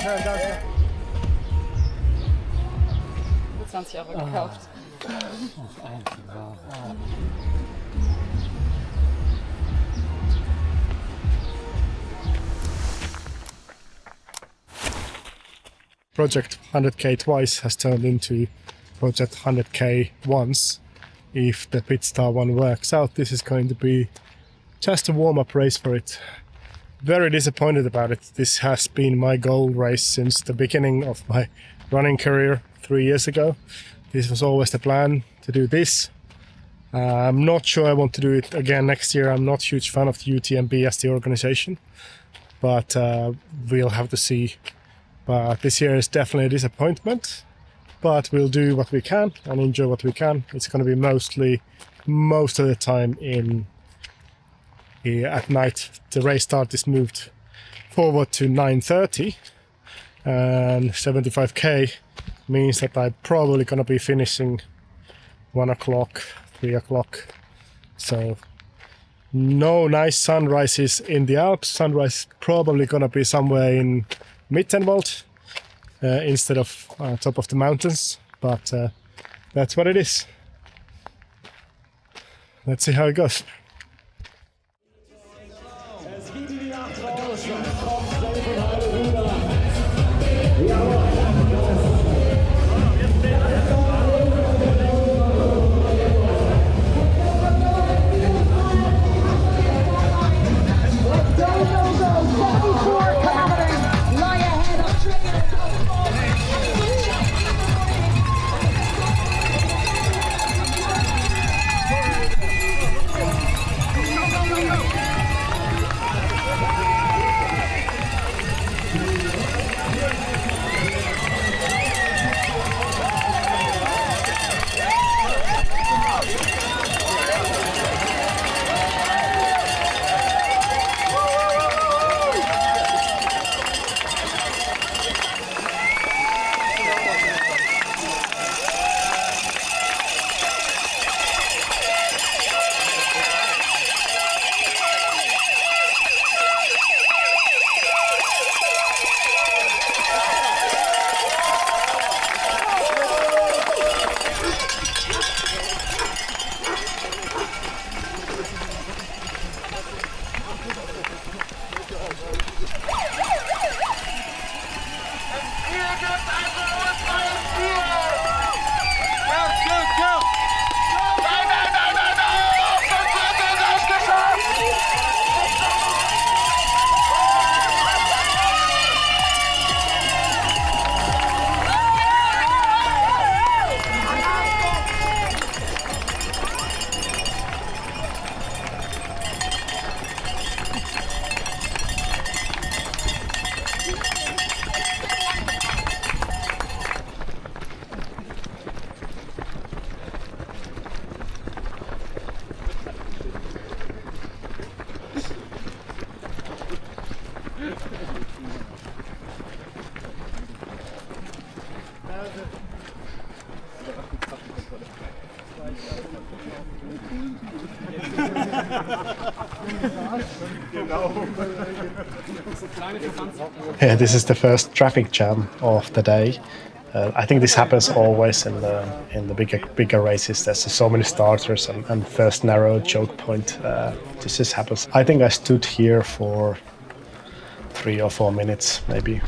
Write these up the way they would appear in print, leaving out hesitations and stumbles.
€20 gekauft. Project 100k twice has turned into Project 100k once. If the pit star one works out, this is going to be just a warm-up race for it. Very disappointed about it. This has been my goal race since the beginning of my running career 3 years ago. This was always the plan, to do this. I'm not sure I want to do it again next year. I'm not a huge fan of the UTMB as the organization, but we'll have to see. But this year is definitely a disappointment, but we'll do what we can and enjoy what we can. It's going to be most of the time at night. The race start is moved forward to 9:30, and 75k means that I'm probably going to be finishing 1 o'clock, 3 o'clock. So no nice sunrises in the Alps. Sunrise is probably going to be somewhere in Mittenwald instead of top of the mountains, but that's what it is. Let's see how it goes. Yeah, this is the first traffic jam of the day. I think this happens always in the bigger races. There's so many starters and first narrow choke point. This just happens. I think I stood here for 3 or 4 minutes, maybe.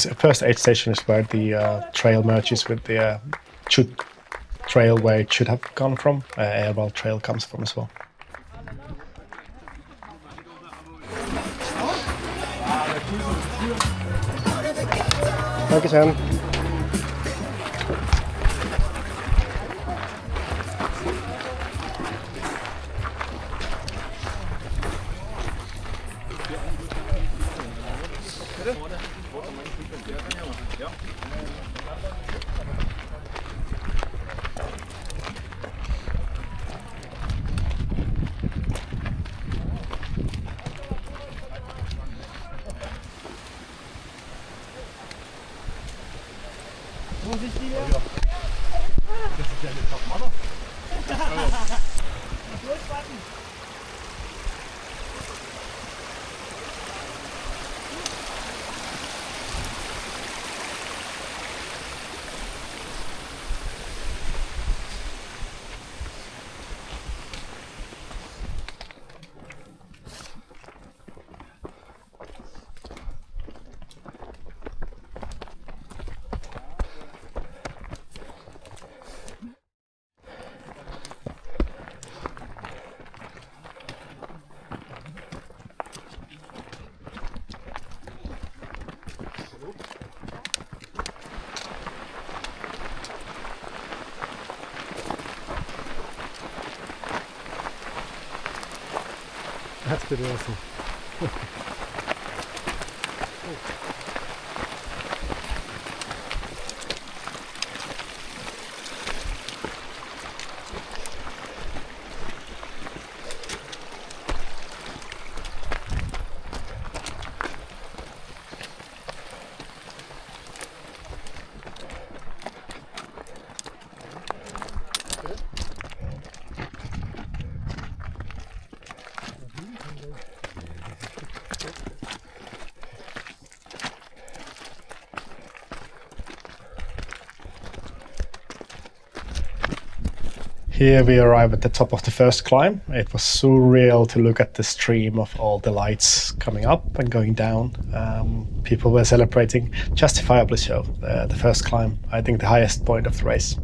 The first aid station is where the trail merges with the ZUT trail, where it should have gone from. Airball trail comes from as well. Dankeschön. That's pretty awesome. Here we arrive at the top of the first climb. It was surreal to look at the stream of all the lights coming up and going down. People were celebrating, justifiably so, the first climb. I think the highest point of the race.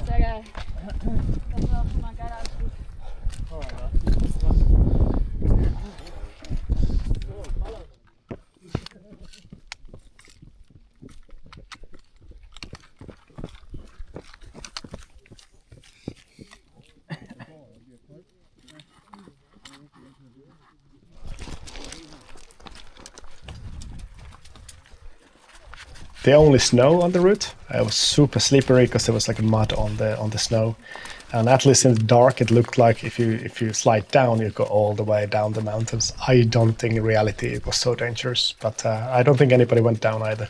Sehr geil. Das war auch schon mal ein geiler Anstieg. The only snow on the route. It was super slippery because there was like mud on the snow, and at least in the dark it looked like if you slide down you go all the way down the mountains. I don't think in reality it was so dangerous, but I don't think anybody went down either.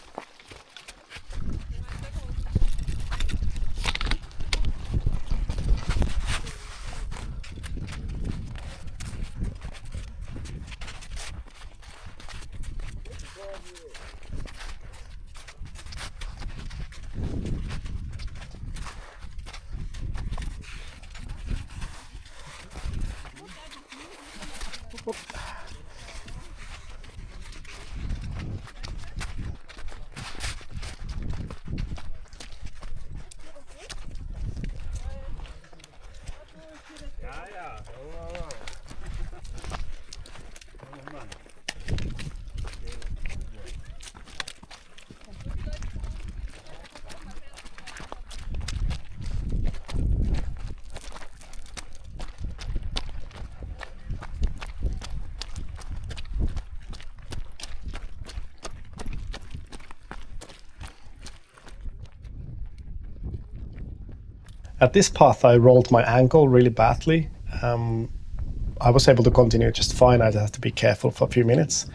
At this path I rolled my ankle really badly. I was able to continue just fine. I just had to be careful for a few minutes.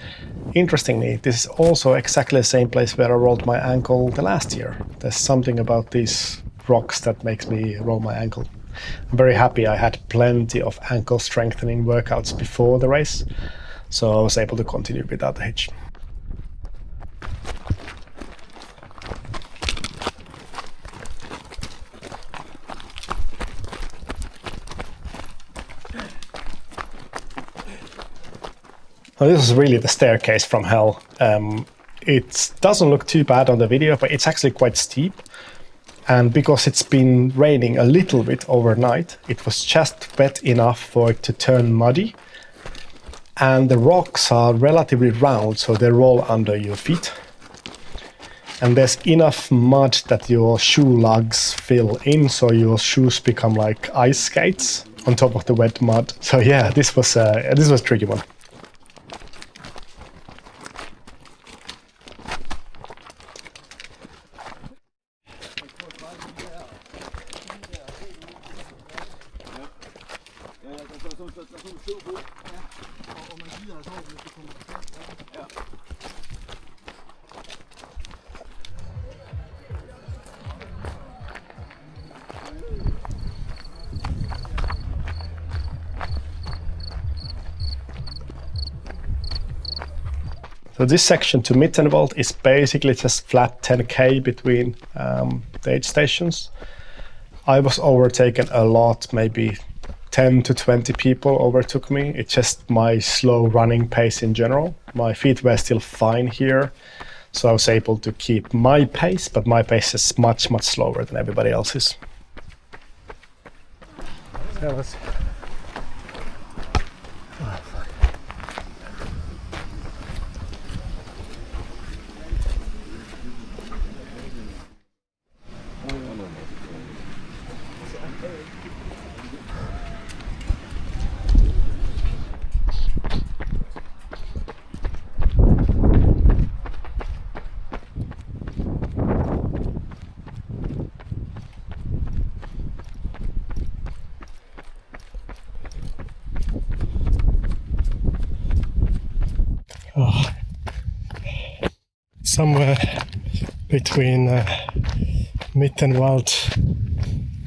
Interestingly, this is also exactly the same place where I rolled my ankle the last year. There's something about these rocks that makes me roll my ankle. I'm very happy I had plenty of ankle strengthening workouts before the race, so I was able to continue without the hitch. Now, this is really the staircase from hell. It doesn't look too bad on the video, but it's actually quite steep. And because it's been raining a little bit overnight, it was just wet enough for it to turn muddy. And the rocks are relatively round, so they roll under your feet. And there's enough mud that your shoe lugs fill in, so your shoes become like ice skates on top of the wet mud. So yeah, this was a tricky one. So this section to Mittenwald is basically just flat 10k between the aid stations. I was overtaken a lot, maybe 10 to 20 people overtook me. It's just my slow running pace in general. My feet were still fine here, so I was able to keep my pace, but my pace is much, much slower than everybody else's. Somewhere between Mittenwald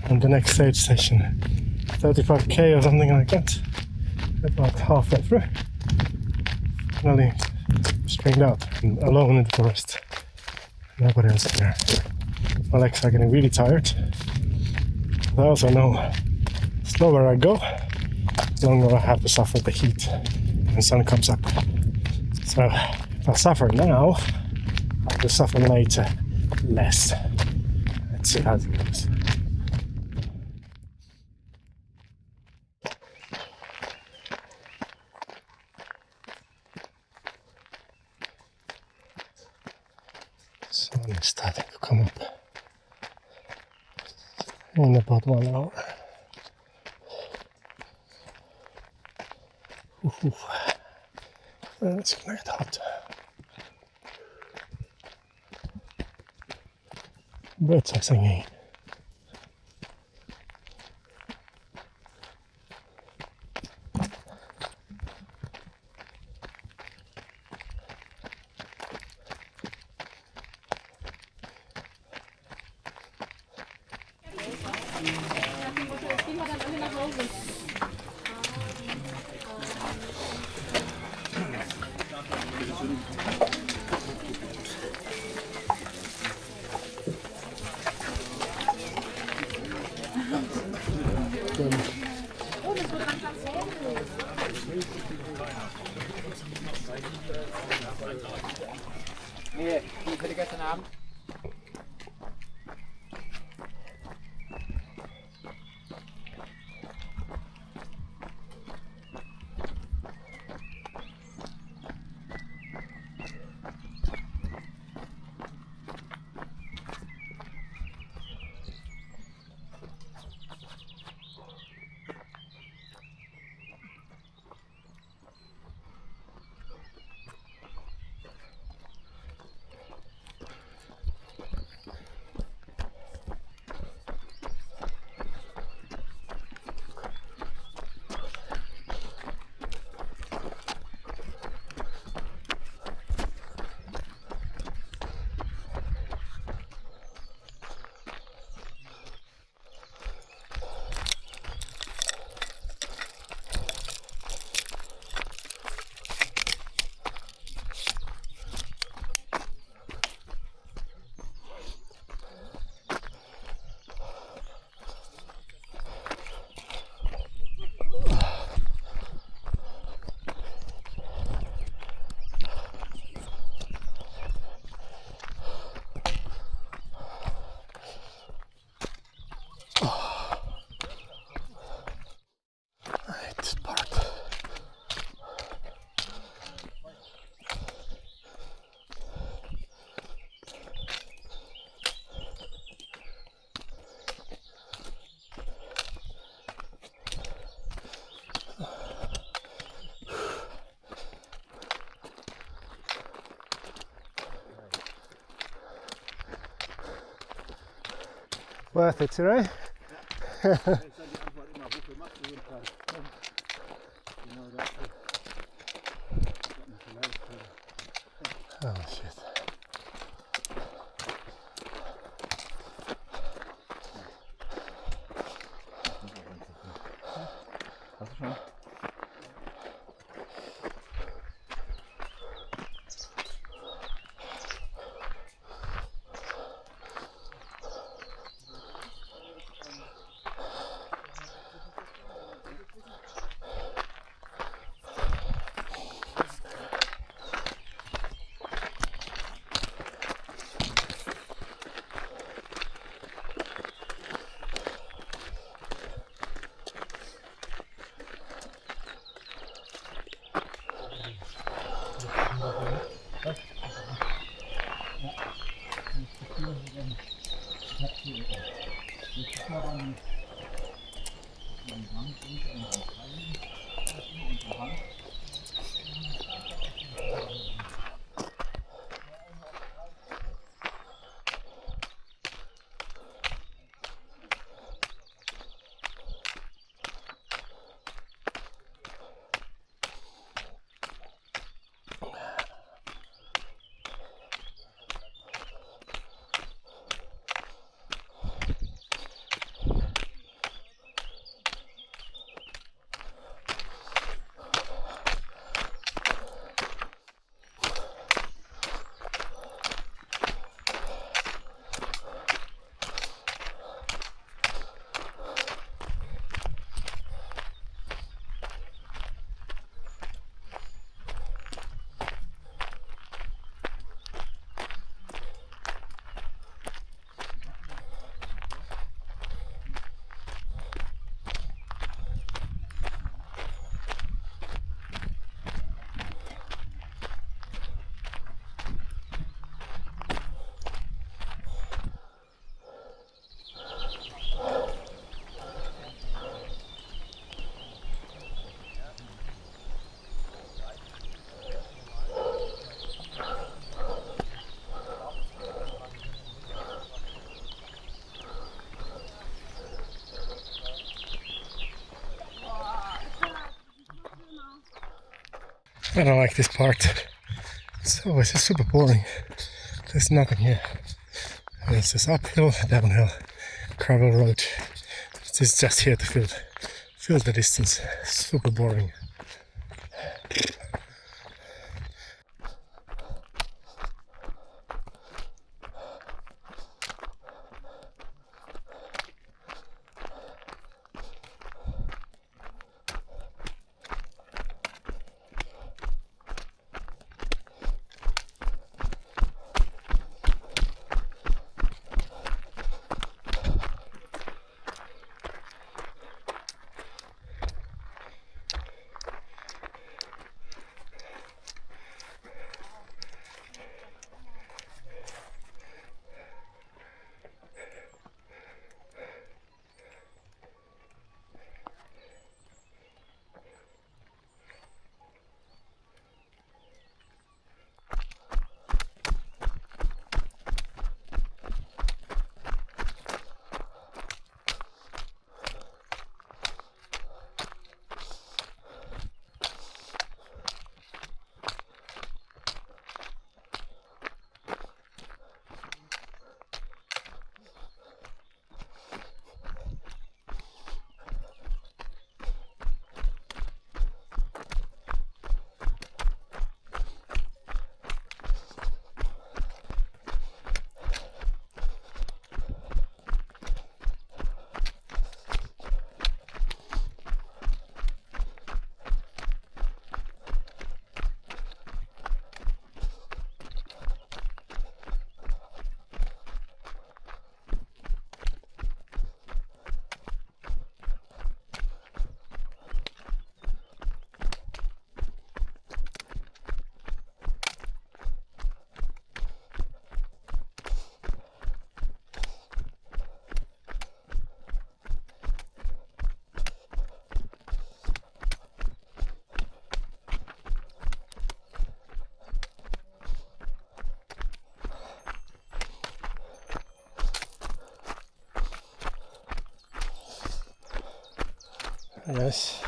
and the next aid station, 35k or something like that. About halfway through, finally stringed out and alone in the forest. Nobody else there. My legs are getting really tired. But I also know the slower I go, the longer I have to suffer the heat when the sun comes up. So if I suffer now, I will suffer later less. Let's see how it goes. Sun is starting to come up in about 1 hour. It's gonna get hot. Birds are singing. Nee, die für gestern Abend. Worth it, right? Oh shit. Hast du schon? I don't like this part. It's always super boring. There's nothing here. It's just uphill, downhill, gravel road. It's just here to fill the distance. Super boring. Yes.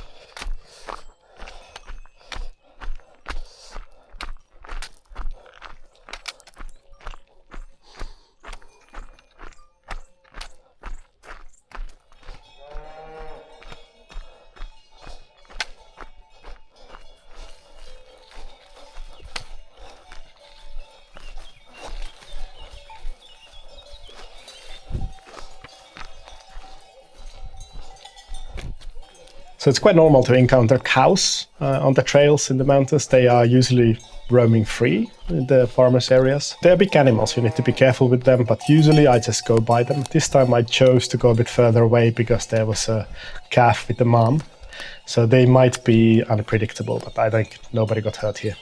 So it's quite normal to encounter cows on the trails in the mountains. They are usually roaming free in the farmers' areas. They're big animals, you need to be careful with them, but usually I just go by them. This time I chose to go a bit further away because there was a calf with the mom. So they might be unpredictable, but I think nobody got hurt here.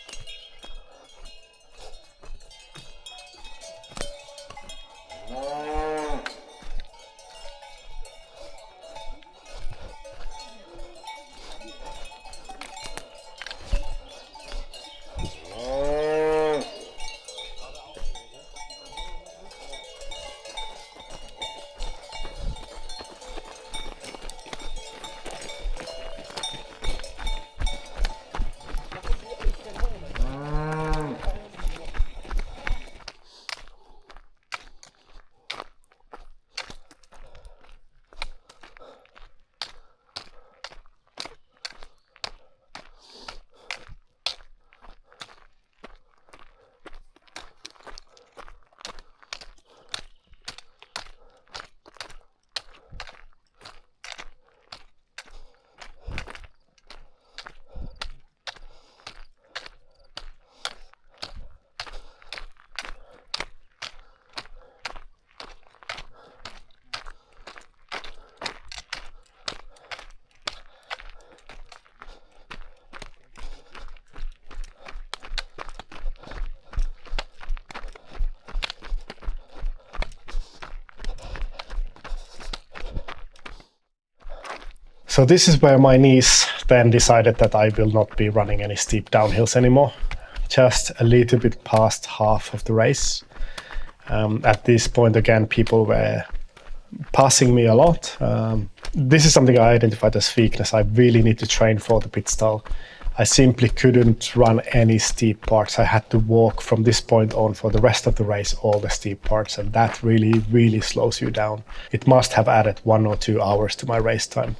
So this is where my knees then decided that I will not be running any steep downhills anymore. Just a little bit past half of the race. At this point, again, people were passing me a lot. This is something I identified as weakness. I really need to train for the pit stall. I simply couldn't run any steep parts. I had to walk from this point on for the rest of the race, all the steep parts, and that really, really slows you down. It must have added 1 or 2 hours to my race time.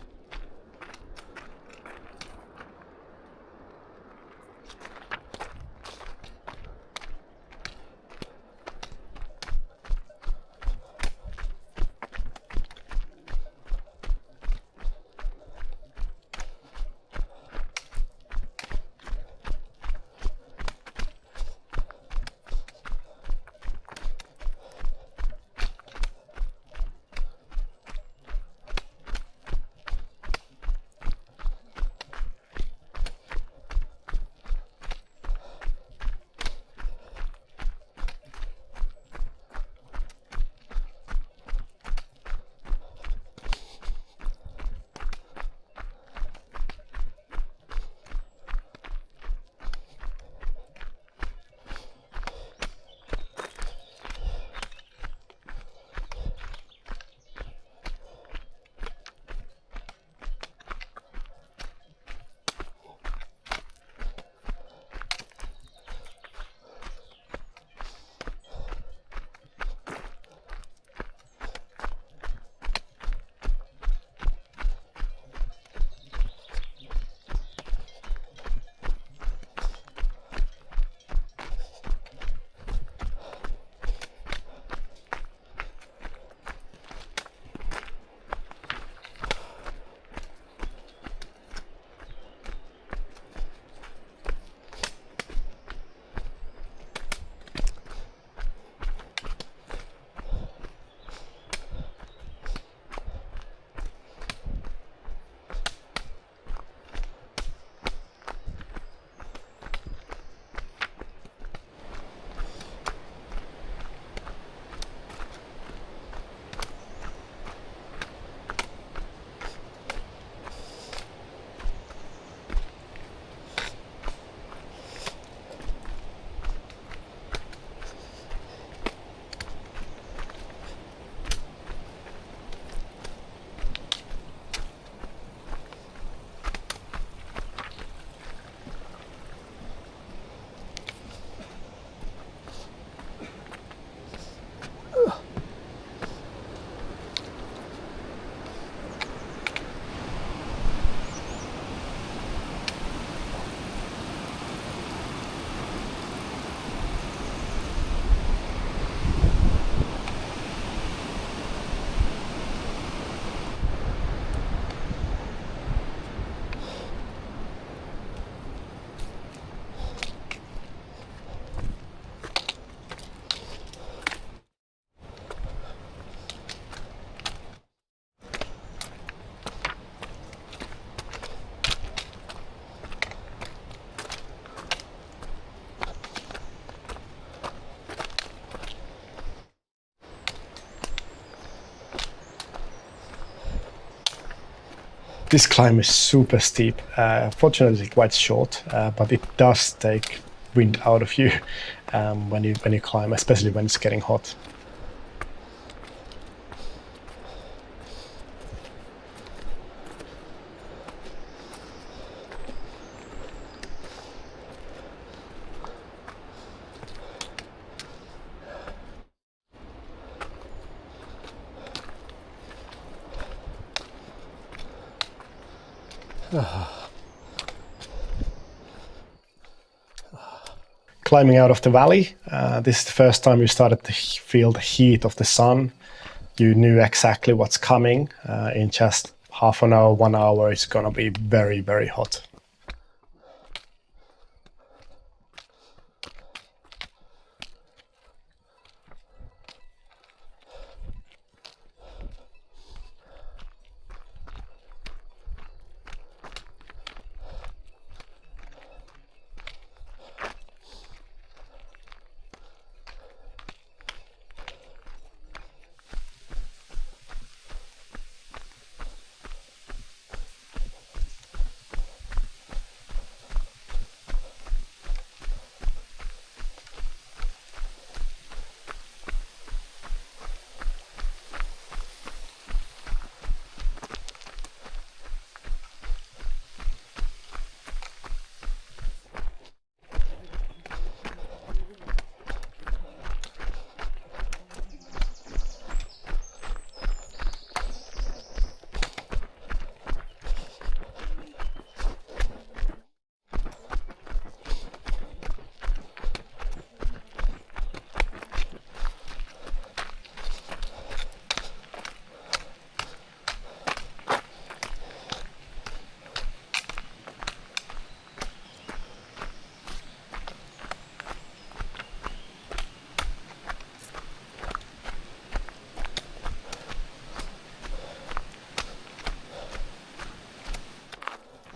This climb is super steep, fortunately quite short, but it does take wind out of you when you climb, especially when it's getting hot. Climbing out of the valley, this is the first time you started to feel the heat of the sun. You knew exactly what's coming. In just half an hour, 1 hour, it's gonna be very, very hot.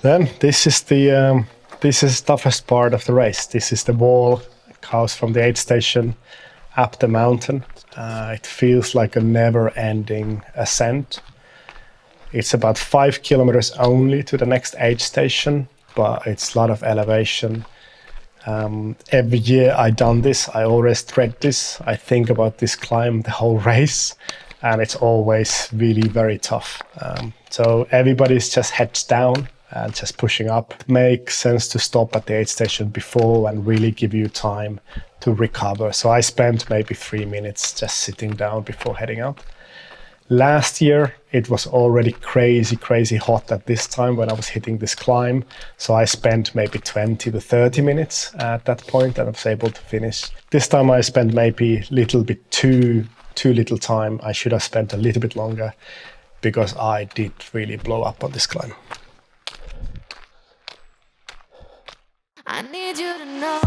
Then this is the toughest part of the race. This is the wall that goes from the aid station up the mountain. It feels like a never-ending ascent. It's about 5 kilometers only to the next aid station, but it's a lot of elevation. Every year I done this, I always tread this. I think about this climb the whole race, and it's always really very tough. So everybody's just heads down and just pushing up. It makes sense to stop at the aid station before and really give you time to recover. So I spent maybe 3 minutes just sitting down before heading out. Last year, it was already crazy hot at this time when I was hitting this climb. So I spent maybe 20 to 30 minutes at that point and I was able to finish. This time I spent maybe a little bit too little time. I should have spent a little bit longer because I did really blow up on this climb. I need you to know.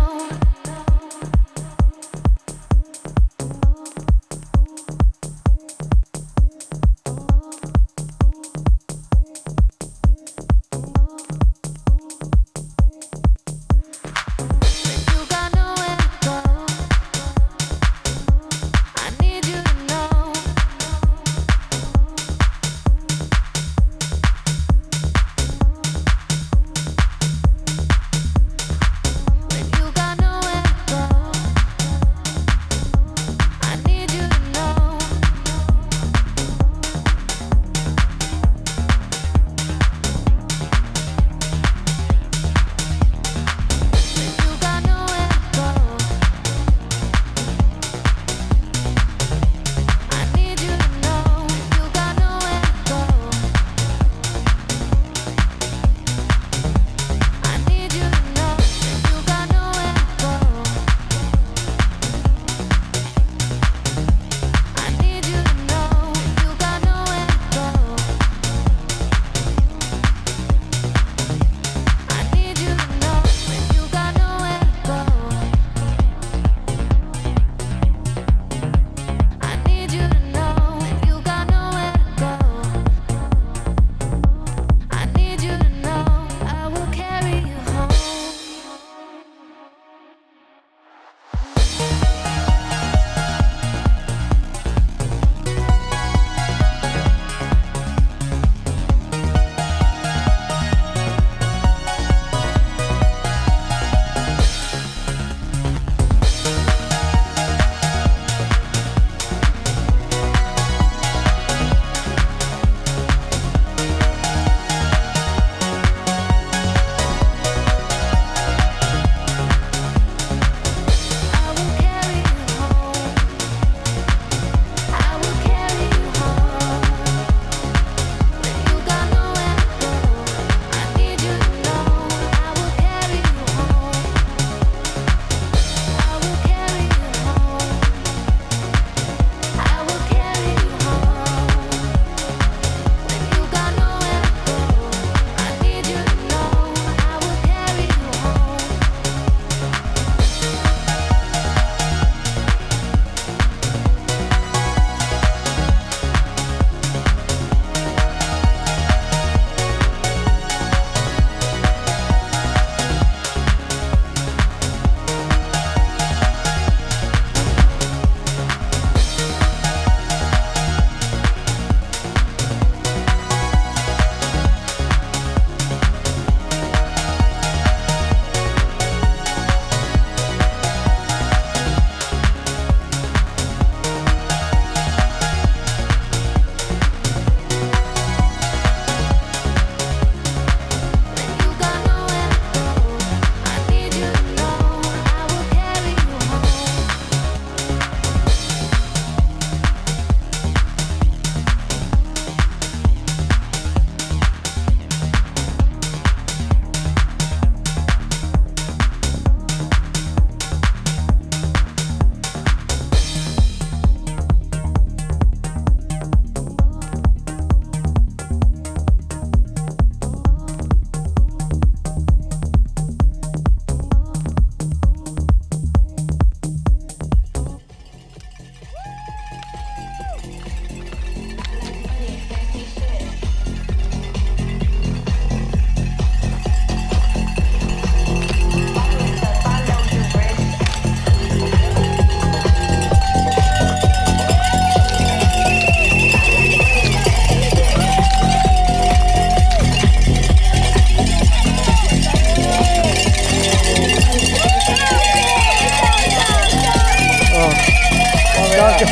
When you got nowhere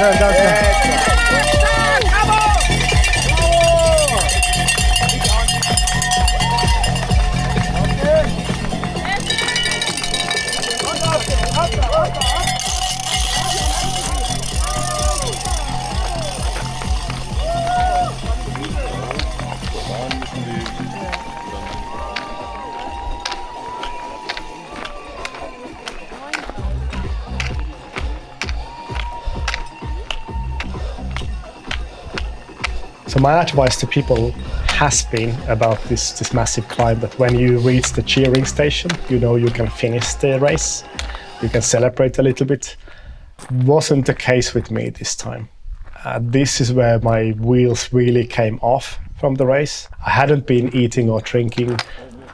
downturn, downturn. So my advice to people has been about this massive climb, that when you reach the cheering station, you know you can finish the race, you can celebrate a little bit. Wasn't the case with me this time. This is where my wheels really came off from the race. I hadn't been eating or drinking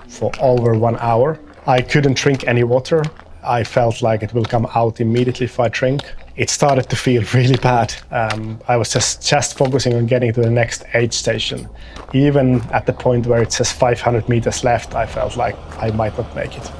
for over 1 hour. I couldn't drink any water. I felt like it will come out immediately if I drink. It started to feel really bad. I was just focusing on getting to the next aid station. Even at the point where it says 500 meters left, I felt like I might not make it.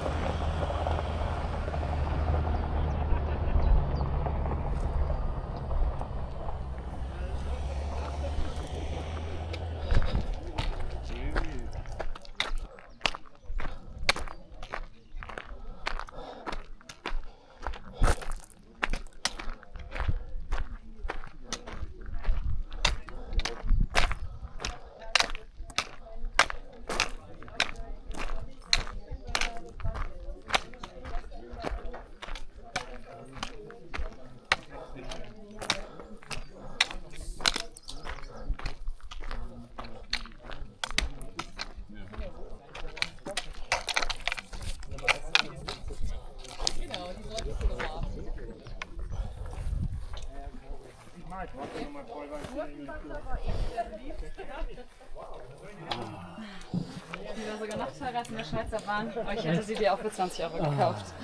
Die war sogar noch teurer als in der Schweizer Bahn, aber ich hätte sie dir auch für 20 € gekauft.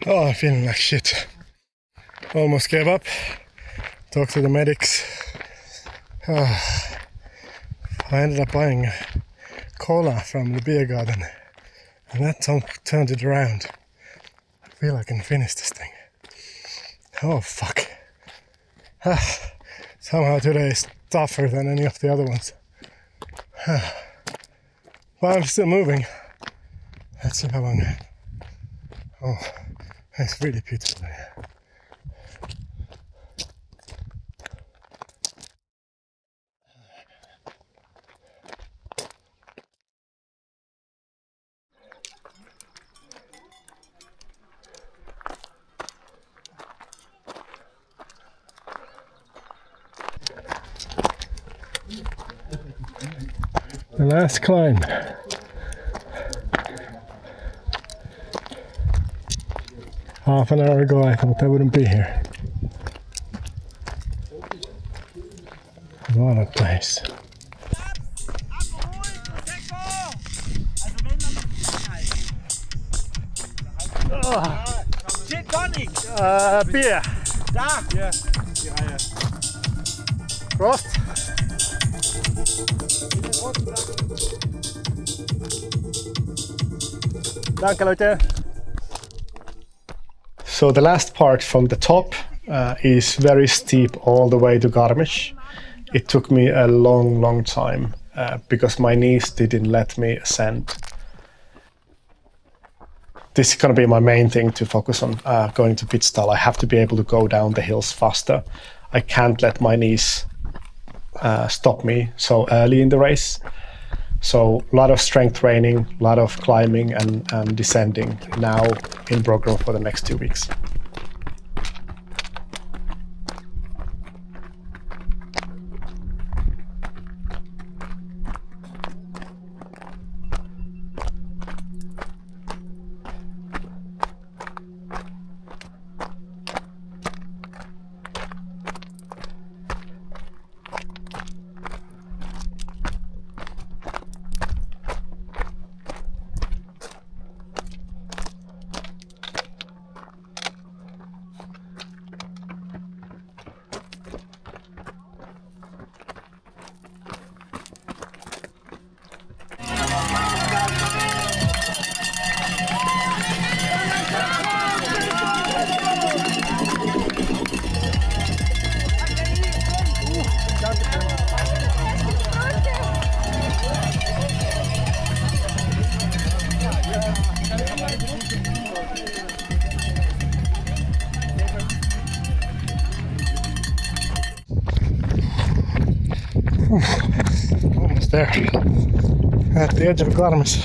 Oh, I'm feeling like shit. Almost gave up. Talked to the medics. Oh, I ended up buying cola from the beer garden, and that turned it around. I feel I can finish this thing. Oh fuck. Somehow today is tougher than any of the other ones. But I'm still moving. Let's see how long. Oh, it's really beautiful here. The last climb. Half an hour ago I thought I wouldn't be here. What a place. Gin Tonic! Beer. Da! Hier, die Reihe. Prost. Danke, Leute. So the last part from the top is very steep all the way to Garmisch. It took me a long time because my knees didn't let me ascend. This is going to be my main thing to focus on going to Pitstall. I have to be able to go down the hills faster. I can't let my knees stop me so early in the race. So a lot of strength training, a lot of climbing and descending now in program for the next 2 weeks. Almost there. At the edge of Garmis.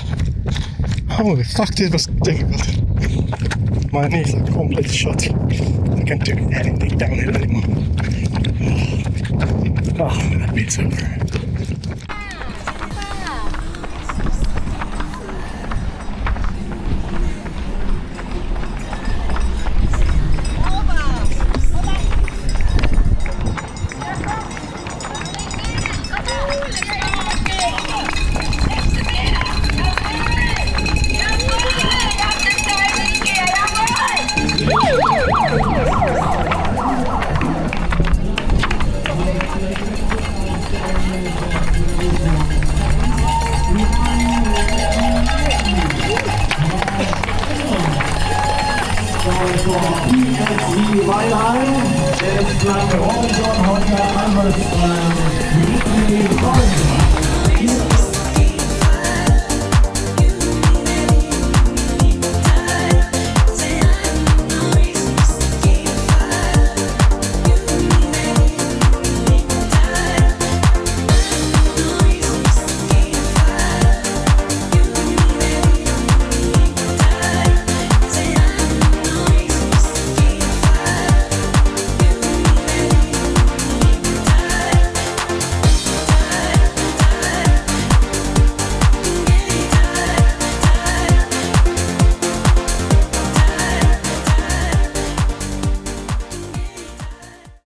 Holy fuck, this was difficult. My knees are completely shot. I can't do anything downhill anymore. Oh, that beats over. Weilheim, der ist lang